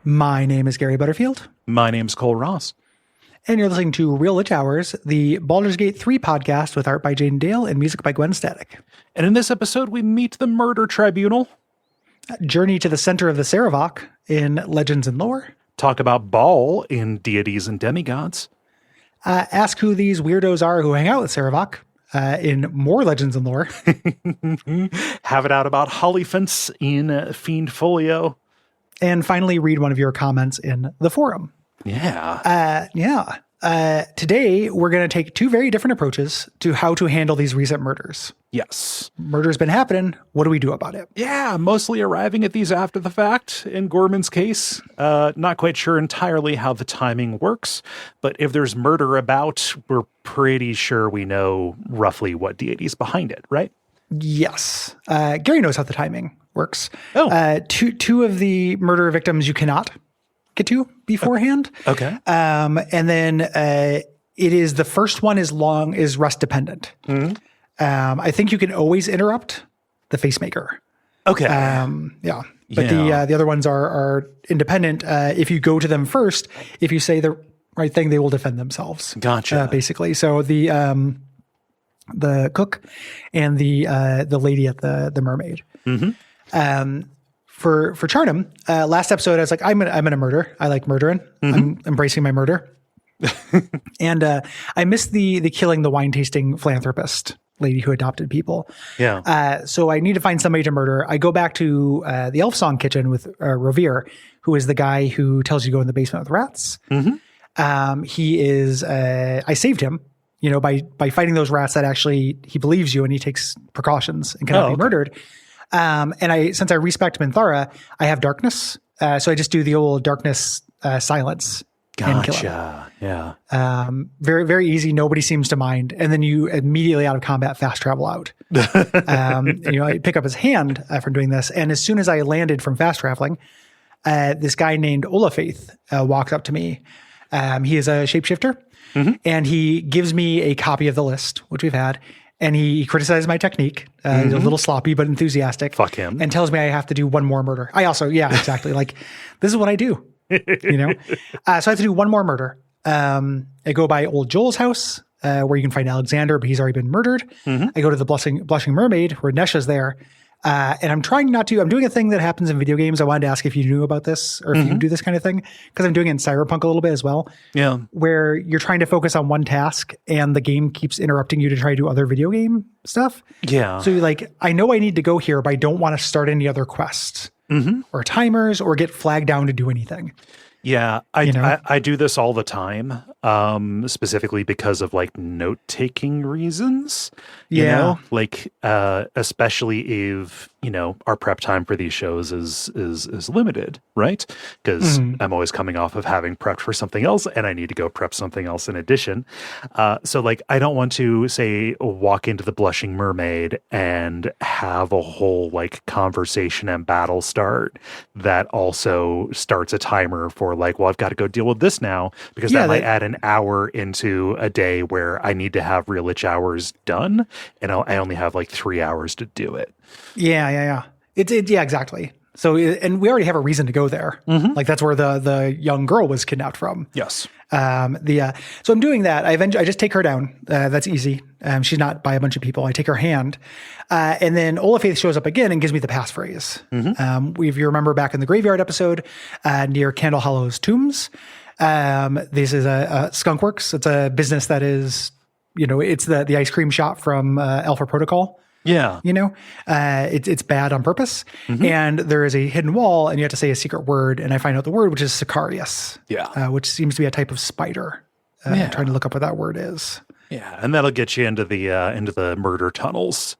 My name is Gary Butterfield. My name's Cole Ross. And you're listening to Real Lich Hours, the Baldur's Gate 3 podcast with art by Jaden Dale and music by Gwen Static. And in this episode, we meet the Murder Tribunal. Journey to the center of the Serevok in Legends and Lore. Talk about Bhaal in Deities and Demigods. Ask who these weirdos are who hang out with Serevok in more Legends and Lore. Have it out about Hollyphants in Fiend Folio. And finally, read one of your comments in the forum. Yeah. Today, we're going to take two very different approaches to how to handle these recent murders. Yes. Murder's been happening. What do we do about it? Yeah, mostly arriving at these after the fact. In Gorman's case, not quite sure entirely how the timing works, but if there's murder about, we're pretty sure we know roughly what deity's behind it, right? Yes. Gary knows how the timing works. Oh. Two of the murder victims you cannot get to beforehand. Okay. And then it is the first one is rest dependent. Mm-hmm. I think you can always interrupt the facemaker. Okay. Yeah. But the other ones are independent. If you go to them first, if you say the right thing, they will defend themselves. Gotcha. Basically. So the cook and the lady at the mermaid. Mm-hmm. For Charnham, last episode, I was like, I'm gonna murder. I like murdering. Mm-hmm. I'm embracing my murder. And I missed the killing the wine tasting philanthropist lady who adopted people. Yeah. So I need to find somebody to murder. I go back to the Elf Song kitchen with Rovere, who is the guy who tells you to go in the basement with rats. Mm-hmm. He is. I saved him. By fighting those rats that actually he believes you and he takes precautions and cannot be murdered. And since I respect Minthara, I have darkness. So I just do the old darkness silence and kill him. Yeah. Very, very easy. Nobody seems to mind. And then you immediately out of combat fast travel out. I pick up his hand from doing this. And as soon as I landed from fast traveling, this guy named Olaffaith walks up to me. He is a shapeshifter. Mm-hmm. And he gives me a copy of the list, which we've had. And he criticizes my technique. He's a little sloppy, but enthusiastic. Fuck him. And tells me I have to do one more murder. I also, exactly. Like, this is what I do, So I have to do one more murder. I go by old Joel's house, where you can find Alexander, but he's already been murdered. Mm-hmm. I go to the Blushing Mermaid, where Nesha's there. And I'm doing a thing that happens in video games. I wanted to ask if you knew about this or if you do this kind of thing, because I'm doing it in Cyberpunk a little bit as well. Yeah. Where you're trying to focus on one task and the game keeps interrupting you to try to do other video game stuff. Yeah. So you're like, I know I need to go here, but I don't want to start any other quests or timers or get flagged down to do anything. Yeah, I do this all the time, specifically because of like note-taking reasons. Especially if our prep time for these shows is limited, right? Because I'm always coming off of having prepped for something else, and I need to go prep something else in addition. So like, I don't want to say walk into the Blushing Mermaid and have a whole like conversation and battle start that also starts a timer for like, well, I've got to go deal with this now, because that might add an hour into a day where I need to have Real Lich Hours done, and I only have like 3 hours to do it. Yeah. Exactly. So, and we already have a reason to go there. Mm-hmm. Like that's where the young girl was kidnapped from. Yes. So I'm doing that. I just take her down. That's easy. She's not by a bunch of people. I take her hand. And then Olaffaith shows up again and gives me the passphrase. Mm-hmm. If you remember back in the graveyard episode, near Candle Hollow's tombs, this is a Skunkworks. It's a business that is, it's the ice cream shop from Alpha Protocol. Yeah. It's bad on purpose. Mm-hmm. And there is a hidden wall and you have to say a secret word. And I find out the word, which is Sicarius. Yeah. Which seems to be a type of spider. I'm trying to look up what that word is. Yeah. And that'll get you into the murder tunnels